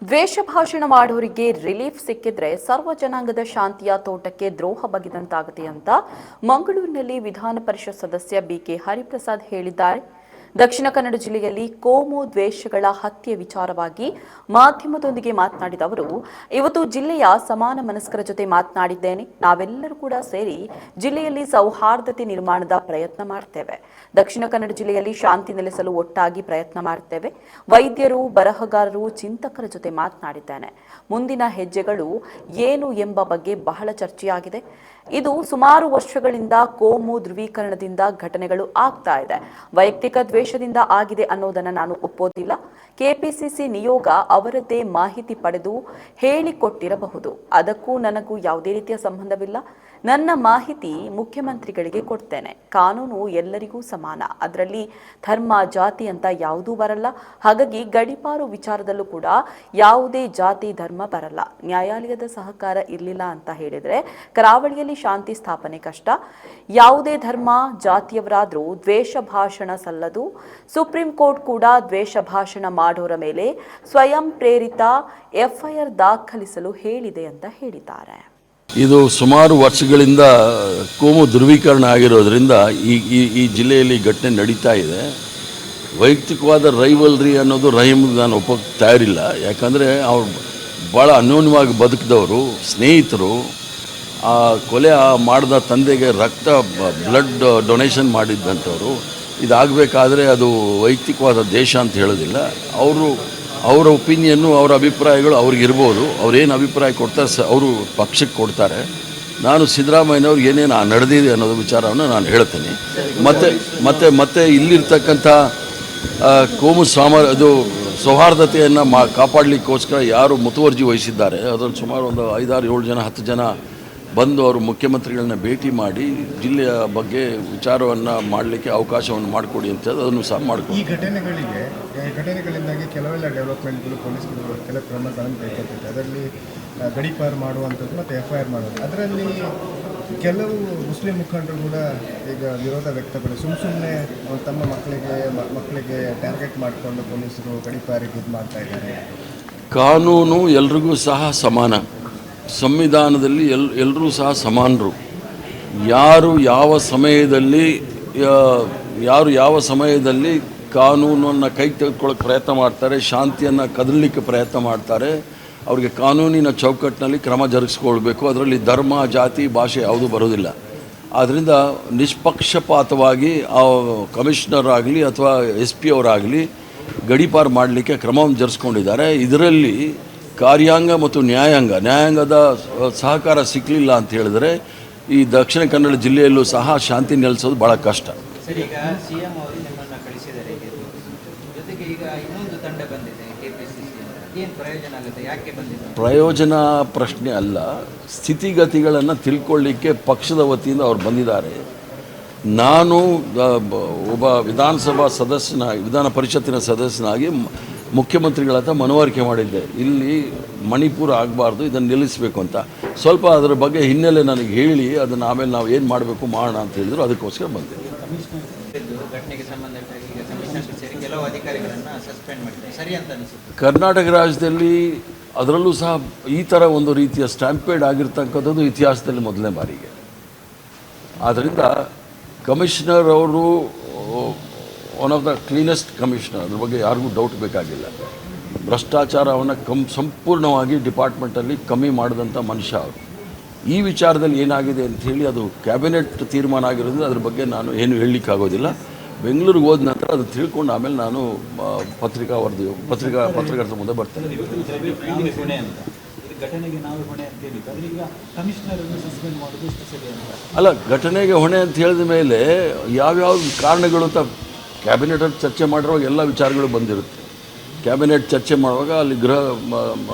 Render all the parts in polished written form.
ದ್ವೇಷ ಭಾಷಣ ಮಾಡೋರಿಗೆ ರಿಲೀಫ್ ಸಿಕ್ಕಿದ್ರೆ ಸರ್ವ ಜನಾಂಗದ ಶಾಂತಿಯ ತೋಟಕ್ಕೆ ದ್ರೋಹ ಬಗೆದಂತಾಗುತ್ತೆ ಅಂತ ಮಂಗಳೂರಿನಲ್ಲಿ ವಿಧಾನ ಪರಿಷತ್ ಸದಸ್ಯ ಬಿಕೆ ಹರಿಪ್ರಸಾದ್ ಹೇಳಿದ್ದಾರೆ. ದಕ್ಷಿಣ ಕನ್ನಡ ಜಿಲ್ಲೆಯಲ್ಲಿ ಕೋಮು ದ್ವೇಷಗಳ ಹತ್ಯೆ ವಿಚಾರವಾಗಿ ಮಾಧ್ಯಮದೊಂದಿಗೆ ಮಾತನಾಡಿದ ಅವರು, ಇವತ್ತು ಜಿಲ್ಲೆಯ ಸಮಾನ ಮನಸ್ಕರ ಜೊತೆ ಮಾತನಾಡಿದ್ದೇನೆ. ನಾವೆಲ್ಲರೂ ಕೂಡ ಸೇರಿ ಜಿಲ್ಲೆಯಲ್ಲಿ ಸೌಹಾರ್ದತೆ ನಿರ್ಮಾಣದ ಪ್ರಯತ್ನ ಮಾಡ್ತೇವೆ. ದಕ್ಷಿಣ ಕನ್ನಡ ಜಿಲ್ಲೆಯಲ್ಲಿ ಶಾಂತಿ ನೆಲೆಸಲು ಒಟ್ಟಾಗಿ ಪ್ರಯತ್ನ ಮಾಡ್ತೇವೆ. ವೈದ್ಯರು, ಬರಹಗಾರರು, ಚಿಂತಕರ ಜೊತೆ ಮಾತನಾಡಿದ್ದೇನೆ. ಮುಂದಿನ ಹೆಜ್ಜೆಗಳು ಏನು ಎಂಬ ಬಗ್ಗೆ ಬಹಳ ಚರ್ಚೆಯಾಗಿದೆ. ಇದು ಸುಮಾರು ವರ್ಷಗಳಿಂದ ಕೋಮು ಧ್ರುವೀಕರಣದಿಂದ ಘಟನೆಗಳು ಆಗ್ತಾ ಇದೆ. ವೈಯಕ್ತಿಕ ದ್ವೇಷದಿಂದ ಆಗಿದೆ ಅನ್ನೋದನ್ನ ನಾನು ಒಪ್ಪೋದಿಲ್ಲ. ಕೆಪಿಸಿಸಿ ನಿಯೋಗ ಅವರದ್ದೇ ಮಾಹಿತಿ ಪಡೆದು ಹೇಳಿಕೊಟ್ಟಿರಬಹುದು. ಅದಕ್ಕೂ ನನಗೂ ಯಾವುದೇ ರೀತಿಯ ಸಂಬಂಧವಿಲ್ಲ. ನನ್ನ ಮಾಹಿತಿ ಮುಖ್ಯಮಂತ್ರಿಗಳಿಗೆ ಕೊಡ್ತೇನೆ. ಕಾನೂನು ಎಲ್ಲರಿಗೂ ಸಮಾನ, ಅದರಲ್ಲಿ ಧರ್ಮ, ಜಾತಿ ಅಂತ ಯಾವುದೂ ಬರಲ್ಲ. ಹಾಗಾಗಿ ಗಡೀಪಾರು ವಿಚಾರದಲ್ಲೂ ಕೂಡ ಯಾವುದೇ ಜಾತಿ, ಧರ್ಮ ಬರಲ್ಲ. ನ್ಯಾಯಾಲಯದ ಸಹಕಾರ ಇರಲಿಲ್ಲ ಅಂತ ಹೇಳಿದ್ರೆ ಕರಾವಳಿಯಲ್ಲಿ ಶಾಂತಿ ಸ್ಥಾಪನೆ ಕಷ್ಟ. ಯಾವುದೇ ಧರ್ಮ, ಜಾತಿಯವರಾದರೂ ದ್ವೇಷ ಭಾಷಣ ಸಲ್ಲದು. ಸುಪ್ರೀಂ ಕೋರ್ಟ್ ಕೂಡ ದ್ವೇಷ ಭಾಷಣ ಮಾಡೋರ ಮೇಲೆ ಸ್ವಯಂ ಪ್ರೇರಿತ ಎಫ್ಐಆರ್ ದಾಖಲಿಸಲು ಹೇಳಿದೆ ಅಂತ ಹೇಳಿದ್ದಾರೆ. ಇದು ಸುಮಾರು ವರ್ಷಗಳಿಂದ ಕೋಮು ಧ್ರುವೀಕರಣ ಆಗಿರೋದ್ರಿಂದ ಈ ಜಿಲ್ಲೆಯಲ್ಲಿ ಘಟನೆ ನಡೀತಾ ಇದೆ. ವೈಯಕ್ತಿಕವಾದ ರೈವಲ್ರಿ ಅನ್ನೋದು ನಾನು ಒಪ್ಪೋಕ್ಕೆ ತಯಾರಿಲ್ಲ. ಯಾಕಂದರೆ ಅವ್ರು ಭಾಳ ಅನ್ಯೋನ್ಯವಾಗಿ ಬದುಕಿದವರು, ಸ್ನೇಹಿತರು. ಆ ಕೊಲೆ ಮಾಡಿದ ತಂದೆಗೆ ಬ್ಲಡ್ ಡೊನೇಷನ್ ಮಾಡಿದ್ದಂಥವ್ರು. ಇದಾಗಬೇಕಾದ್ರೆ ಅದು ವೈಯಕ್ತಿಕವಾದ ದೇಶ ಅಂತ ಹೇಳೋದಿಲ್ಲ. ಅವರ ಒಪಿನಿಯನ್ನು, ಅವರ ಅಭಿಪ್ರಾಯಗಳು ಅವ್ರಿಗಿರ್ಬೋದು. ಅವ್ರೇನು ಅಭಿಪ್ರಾಯ ಕೊಡ್ತಾರೆ ಅವರು ಪಕ್ಷಕ್ಕೆ ಕೊಡ್ತಾರೆ. ನಾನು ಸಿದ್ದರಾಮಯ್ಯನವ್ರಿಗೆ ಏನೇನು ನಡೆದಿದೆ ಅನ್ನೋದು ವಿಚಾರವನ್ನು ನಾನು ಹೇಳ್ತೀನಿ. ಮತ್ತು ಇಲ್ಲಿರ್ತಕ್ಕಂಥ ಕೋಮು ಸೌಹಾರ್ದತೆಯನ್ನು ಕಾಪಾಡಲಿಕ್ಕೋಸ್ಕರ ಯಾರು ಮುತುವರ್ಜಿ ವಹಿಸಿದ್ದಾರೆ, ಅದರಲ್ಲಿ ಸುಮಾರು ಒಂದು 5, 6, 7 ಜನ 10 ಜನ ಬಂದು ಅವರು ಮುಖ್ಯಮಂತ್ರಿಗಳನ್ನ ಭೇಟಿ ಮಾಡಿ ಜಿಲ್ಲೆಯ ಬಗ್ಗೆ ವಿಚಾರವನ್ನು ಮಾಡಲಿಕ್ಕೆ ಅವಕಾಶವನ್ನು ಮಾಡಿಕೊಡಿ ಅಂತ ಅದನ್ನು ಸಹ ಮಾಡಿಕೊಡಿ. ಈ ಘಟನೆಗಳಿಂದಾಗಿ ಕೆಲವೆಲ್ಲ ಡೆವಲಪ್ಮೆಂಟ್ಗಳು ಪೊಲೀಸ್ಗಳು ಕೆಲವು ಕ್ರಮಗಳನ್ನು ಕೈಗೊಳ್ತಿದೆ. ಅದರಲ್ಲಿ ಗಡೀಪಾರು ಮಾಡುವಂಥದ್ದು ಮತ್ತು ಎಫ್ಐಆರ್ ಮಾಡೋದು. ಅದರಲ್ಲಿ ಕೆಲವು ಮುಸ್ಲಿಂ ಮುಖಂಡರು ಕೂಡ ಈಗ ವಿರೋಧ ವ್ಯಕ್ತಪಡಿಸಿ ಸುಮ್ಮನೆ ತಮ್ಮ ಮಕ್ಕಳಿಗೆ ಟಾರ್ಗೆಟ್ ಮಾಡಿಕೊಂಡು ಪೊಲೀಸರು ಗಡೀಪಾರಿಗೆ ಇದು ಮಾಡ್ತಾ ಇದ್ದಾರೆ. ಕಾನೂನು ಎಲ್ರಿಗೂ ಸಹ ಸಮಾನ. ಸಂವಿಧಾನದಲ್ಲಿ ಎಲ್ಲರೂ ಸಹ ಸಮಾನರು. ಯಾರು ಯಾವ ಸಮಯದಲ್ಲಿ ಕಾನೂನನ್ನು ಕೈಗೆ ತೆಗೆದುಕೊಳ್ಳೋಕ್ಕೆ ಪ್ರಯತ್ನ ಮಾಡ್ತಾರೆ, ಶಾಂತಿಯನ್ನು ಕದಲಲಿಕ್ಕೆ ಪ್ರಯತ್ನ ಮಾಡ್ತಾರೆ, ಅವರಿಗೆ ಕಾನೂನಿನ ಚೌಕಟ್ಟಿನಲ್ಲಿ ಕ್ರಮ ಜರುಗಿಸ್ಕೊಳ್ಬೇಕು. ಅದರಲ್ಲಿ ಧರ್ಮ, ಜಾತಿ, ಭಾಷೆ ಯಾವುದೂ ಬರೋದಿಲ್ಲ. ಆದ್ದರಿಂದ ನಿಷ್ಪಕ್ಷಪಾತವಾಗಿ ಆ ಕಮಿಷನರ್ ಆಗಲಿ ಅಥವಾ SP ಅವರಾಗಲಿ ಗಡೀಪಾರು ಮಾಡಲಿಕ್ಕೆ ಕ್ರಮವನ್ನು ಜರುಗಿಸ್ಕೊಂಡಿದ್ದಾರೆ. ಇದರಲ್ಲಿ ಕಾರ್ಯಾಂಗ ಮತ್ತು ನ್ಯಾಯಾಂಗದ ಸಹಕಾರ ಸಿಕ್ಕಲಿಲ್ಲ ಅಂತ ಹೇಳಿದ್ರೆ ಈ ದಕ್ಷಿಣ ಕನ್ನಡ ಜಿಲ್ಲೆಯಲ್ಲೂ ಸಹ ಶಾಂತಿ ನೆಲೆಸೋದು ಭಾಳ ಕಷ್ಟ. ಈಗ CM ಅವರು ನಿಮ್ಮನ್ನು ಕಳಿಸಿದ್ದಾರೆ, ಜೊತೆಗೆ ಈಗ ಇನ್ನೊಂದು ತಂಡ ಬಂದಿದೆ KPCC. ಏನು ಪ್ರಯೋಜನ ಆಗುತ್ತೆ? ಯಾಕೆ ಬಂದಿದೆ? ಪ್ರಯೋಜನ ಪ್ರಶ್ನೆ ಅಲ್ಲ, ಸ್ಥಿತಿಗತಿಗಳನ್ನು ತಿಳ್ಕೊಳ್ಳಿಕ್ಕೆ ಪಕ್ಷದ ವತಿಯಿಂದ ಅವ್ರು ಬಂದಿದ್ದಾರೆ. ನಾನು ಒಬ್ಬ ವಿಧಾನ ಪರಿಷತ್ತಿನ ಸದಸ್ಯನಾಗಿ ಮುಖ್ಯಮಂತ್ರಿಗಳ ಹತ್ರ ಮನವರಿಕೆ ಮಾಡಿದ್ದೆ, ಇಲ್ಲಿ ಮಣಿಪುರ ಆಗಬಾರ್ದು, ಇದನ್ನು ನಿಲ್ಲಿಸಬೇಕು ಅಂತ. ಸ್ವಲ್ಪ ಅದರ ಬಗ್ಗೆ ಹಿನ್ನೆಲೆ ನನಗೆ ಹೇಳಿ ಅದನ್ನು ಆಮೇಲೆ ನಾವು ಏನು ಮಾಡಬೇಕು ಮಾಡೋಣ ಅಂತ ಹೇಳಿದ್ರು. ಅದಕ್ಕೋಸ್ಕರ ಬಂದೆ. ಘಟನೆಗೆ ಸಂಬಂಧಪಟ್ಟ ಈಗ ಕಮಿಷನರ್ ಸೇರಿ ಕೆಲವು ಅಧಿಕಾರಿಗಳನ್ನು ಸಸ್ಪೆಂಡ್ ಮಾಡಿದ್ದಾರೆ, ಸರಿ ಅಂತ ಅನಿಸುತ್ತೆ. ಕರ್ನಾಟಕ ರಾಜ್ಯದಲ್ಲಿ ಅದರಲ್ಲೂ ಸಹ ಈ ಥರ ಒಂದು ರೀತಿಯ ಸ್ಟ್ಯಾಂಪೇಡ್ ಆಗಿರ್ತಕ್ಕಂಥದ್ದು ಇತಿಹಾಸದಲ್ಲಿ ಮೊದಲನೇ ಬಾರಿಗೆ. ಆದ್ದರಿಂದ ಕಮಿಷನರ್ ಅವರು one of the cleanest commissioner, ಅದ್ರ ಬಗ್ಗೆ ಯಾರಿಗೂ ಡೌಟ್ ಬೇಕಾಗಿಲ್ಲ. ಭ್ರಷ್ಟಾಚಾರವನ್ನು ಸಂಪೂರ್ಣವಾಗಿ ಡಿಪಾರ್ಟ್ಮೆಂಟಲ್ಲಿ ಕಮ್ಮಿ ಮಾಡಿದಂಥ ಮನುಷ್ಯ ಅವರು. ಈ ವಿಚಾರದಲ್ಲಿ ಏನಾಗಿದೆ ಅಂಥೇಳಿ ಅದು ಕ್ಯಾಬಿನೆಟ್ ತೀರ್ಮಾನ ಆಗಿರೋದ್ರಿಂದ ಅದ್ರ ಬಗ್ಗೆ ನಾನು ಏನು ಹೇಳಲಿಕ್ಕಾಗೋದಿಲ್ಲ. ಬೆಂಗಳೂರಿಗೆ ಹೋದ ನಂತರ ಅದು ತಿಳ್ಕೊಂಡು ಆಮೇಲೆ ನಾನು ಪತ್ರಕರ್ತರ ಮುಂದೆ ಬರ್ತೇನೆ. ಅಲ್ಲ, ಘಟನೆಗೆ ಹೊಣೆ ಅಂತ ಹೇಳಿದ ಮೇಲೆ ಯಾವ್ಯಾವ ಕಾರಣಗಳು ಅಂತ ಕ್ಯಾಬಿನೆಟಲ್ಲಿ ಚರ್ಚೆ ಮಾಡಿರುವಾಗ ಎಲ್ಲ ವಿಚಾರಗಳು ಬಂದಿರುತ್ತೆ. ಕ್ಯಾಬಿನೆಟ್ ಚರ್ಚೆ ಮಾಡುವಾಗ ಅಲ್ಲಿ ಗೃಹ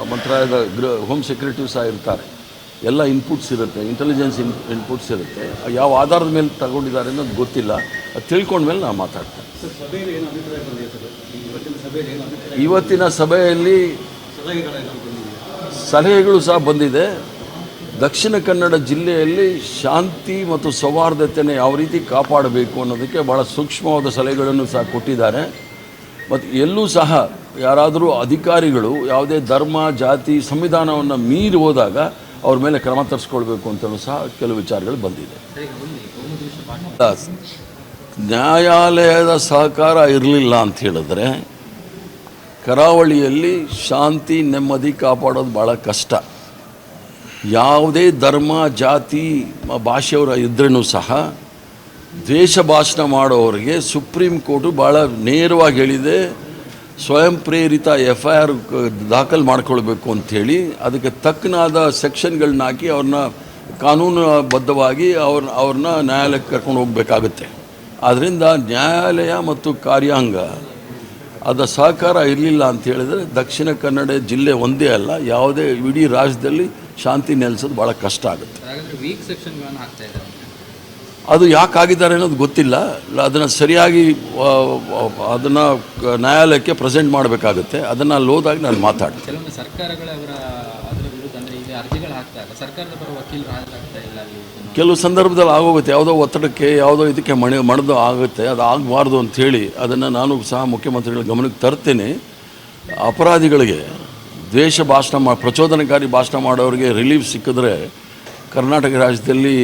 ಮಂತ್ರಾಲಯದ ಹೋಮ್ ಸೆಕ್ರೆಟರಿ ಸಹ ಇರ್ತಾರೆ. ಎಲ್ಲ ಇನ್ಪುಟ್ಸ್ ಇರುತ್ತೆ, ಇಂಟೆಲಿಜೆನ್ಸ್ ಇನ್ಪುಟ್ಸ್ ಇರುತ್ತೆ. ಯಾವ ಆಧಾರದ ಮೇಲೆ ತಗೊಂಡಿದ್ದಾರೆ ಅನ್ನೋದು ಗೊತ್ತಿಲ್ಲ. ಅದು ತಿಳ್ಕೊಂಡ್ಮೇಲೆ ನಾವು ಮಾತಾಡ್ತೇನೆ. ಇವತ್ತಿನ ಸಭೆಯಲ್ಲಿ ಸಲಹೆಗಳು ಸಹ ಬಂದಿದೆ. ದಕ್ಷಿಣ ಕನ್ನಡ ಜಿಲ್ಲೆಯಲ್ಲಿ ಶಾಂತಿ ಮತ್ತು ಸೌಹಾರ್ದತೆಯನ್ನು ಯಾವ ರೀತಿ ಕಾಪಾಡಬೇಕು ಅನ್ನೋದಕ್ಕೆ ಭಾಳ ಸೂಕ್ಷ್ಮವಾದ ಸಲಹೆಗಳನ್ನು ಸಹ ಕೊಟ್ಟಿದ್ದಾರೆ. ಮತ್ತು ಎಲ್ಲೂ ಸಹ ಯಾರಾದರೂ ಅಧಿಕಾರಿಗಳು ಯಾವುದೇ ಧರ್ಮ ಜಾತಿ ಸಂವಿಧಾನವನ್ನು ಮೀರಿ ಹೋದಾಗ ಅವ್ರ ಮೇಲೆ ಕ್ರಮ ತರಿಸ್ಕೊಳ್ಬೇಕು ಅಂತಲೂ ಸಹ ಕೆಲವು ವಿಚಾರಗಳು ಬಂದಿದೆ. ನ್ಯಾಯಾಲಯದ ಸಹಕಾರ ಇರಲಿಲ್ಲ ಅಂತ ಹೇಳಿದ್ರೆ ಕರಾವಳಿಯಲ್ಲಿ ಶಾಂತಿ ನೆಮ್ಮದಿ ಕಾಪಾಡೋದು ಭಾಳ ಕಷ್ಟ. ಯಾವುದೇ ಧರ್ಮ ಜಾತಿ ಭಾಷೆಯವರ ಇದ್ರೂ ಸಹ ದ್ವೇಷ ಭಾಷಣ ಮಾಡೋರಿಗೆ ಸುಪ್ರೀಂ ಕೋರ್ಟು ಭಾಳ ನೇರವಾಗಿ ಹೇಳಿದೆ, ಸ್ವಯಂ ಪ್ರೇರಿತ FIR ದಾಖಲು ಮಾಡ್ಕೊಳ್ಬೇಕು ಅಂಥೇಳಿ ಅದಕ್ಕೆ ತಕ್ಕನಾದ ಸೆಕ್ಷನ್ಗಳನ್ನ ಹಾಕಿ ಅವ್ರನ್ನ ಕಾನೂನುಬದ್ಧವಾಗಿ ಅವ್ರನ್ನ ನ್ಯಾಯಾಲಯಕ್ಕೆ ಕರ್ಕೊಂಡು ಹೋಗಬೇಕಾಗುತ್ತೆ. ಆದ್ದರಿಂದ ನ್ಯಾಯಾಲಯ ಮತ್ತು ಕಾರ್ಯಾಂಗ ಅದರ ಸಹಕಾರ ಇರಲಿಲ್ಲ ಅಂತ ಹೇಳಿದ್ರೆ ದಕ್ಷಿಣ ಕನ್ನಡ ಜಿಲ್ಲೆ ಒಂದೇ ಅಲ್ಲ, ಯಾವುದೇ ಇಡೀ ರಾಜ್ಯದಲ್ಲಿ ಶಾಂತಿ ನೆಲೆಸೋದು ಭಾಳ ಕಷ್ಟ ಆಗುತ್ತೆ. ಅದು ಯಾಕಾಗಿದ್ದಾರೆ ಅನ್ನೋದು ಗೊತ್ತಿಲ್ಲ. ಅದನ್ನು ಸರಿಯಾಗಿ ಅದನ್ನು ನ್ಯಾಯಾಲಯಕ್ಕೆ ಪ್ರೆಸೆಂಟ್ ಮಾಡಬೇಕಾಗುತ್ತೆ. ಅದನ್ನು ಅಲ್ಲಿ ಹೋದಾಗ ನಾನು ಮಾತಾಡ್ತೀನಿ. ಕೆಲವೊಂದು ಸರ್ಕಾರಗಳು ಅದರ ವಿರುದ್ಧ ಅಂದರೆ ಈಗ ಅರ್ಜಿಗಳು ಹಾಕ್ತಾರೆ, ಸರ್ಕಾರದ ಪರ ವಕೀಲರು ಹಾಕ್ತಾ ಇಲ್ಲ. ಕೆಲವು ಸಂದರ್ಭದಲ್ಲಿ ಆಗೋಗುತ್ತೆ, ಯಾವುದೋ ಒತ್ತಡಕ್ಕೆ ಯಾವುದೋ ಇದಕ್ಕೆ ಮಣಿದು ಆಗುತ್ತೆ. ಅದು ಆಗಬಾರ್ದು ಅಂಥೇಳಿ ಅದನ್ನು ನಾನು ಸಹ ಮುಖ್ಯಮಂತ್ರಿಗಳ ಗಮನಕ್ಕೆ ತರ್ತೇನೆ. ಅಪರಾಧಿಗಳಿಗೆ ದ್ವೇಷ ಭಾಷಣ ಪ್ರಚೋದನಕಾರಿ ಭಾಷಣ ಮಾಡೋರಿಗೆ ರಿಲೀಫ್ ಸಿಕ್ಕಿದ್ರೆ ಕರ್ನಾಟಕ ರಾಜ್ಯದಲ್ಲಿ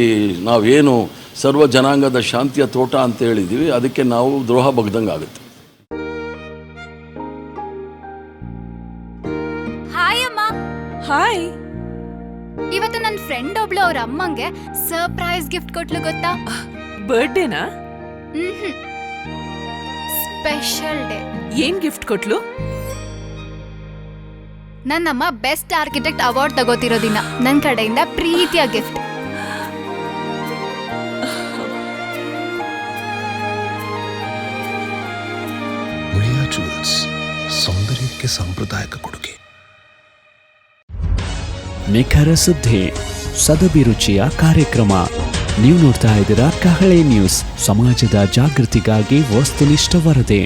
ನಾವೇನು ಸರ್ವ ಜನಾಂಗದ ಶಾಂತಿಯ ತೋಟ ಅಂತ ಹೇಳಿದ್ದೀವಿ ಅದಕ್ಕೆ ನಾವು ದ್ರೋಹ ಬಗ್ದಂಗೆ ಆಗುತ್ತೆ. ಹಾಯ್ ಅಮ್ಮ. ಹಾಯ್. ಇವತ್ತು ನನ್ನ ಫ್ರೆಂಡ್ ಒಬ್ಳು ಅವ್ರ ಅಮ್ಮಂಗೆ ಸರ್ಪ್ರೈಸ್ ಗಿಫ್ಟ್ ಕೊಟ್ಲು ಗೊತ್ತಾ? ಬರ್ಡೇನಾ? Special day. ಏನ್ ಗಿಫ್ಟ್ ಕೊಟ್ಲು? ನನ್ನಮ್ಮ ಬೆಸ್ಟ್ ಆರ್ಕಿಟೆಕ್ಟ್ ಅವಾರ್ಡ್ ತಗೋತಿರೋ ದಿನ ನನ್ನ ಕಡೆಯಿಂದ ಪ್ರೀತಿಯ ಗಿಫ್ಟ್. ಉಳಿಯ ಜ್ಯುವೆಲ್ಸ್, ಸೌಂದರ್ಯಕ್ಕೆ ಸಾಂಪ್ರದಾಯಿಕ ಕೊಡುಗೆ. ನಿಖರ ಸುದ್ದಿ, ಸದಭಿರುಚಿಯ ಕಾರ್ಯಕ್ರಮ. ನೀವು ನೋಡ್ತಾ ಇದ್ದೀರಾ ಕಹಳೆ ನ್ಯೂಸ್, ಸಮಾಜದ ಜಾಗೃತಿಗಾಗಿ ವಸ್ತುನಿಷ್ಠ ವರದಿ.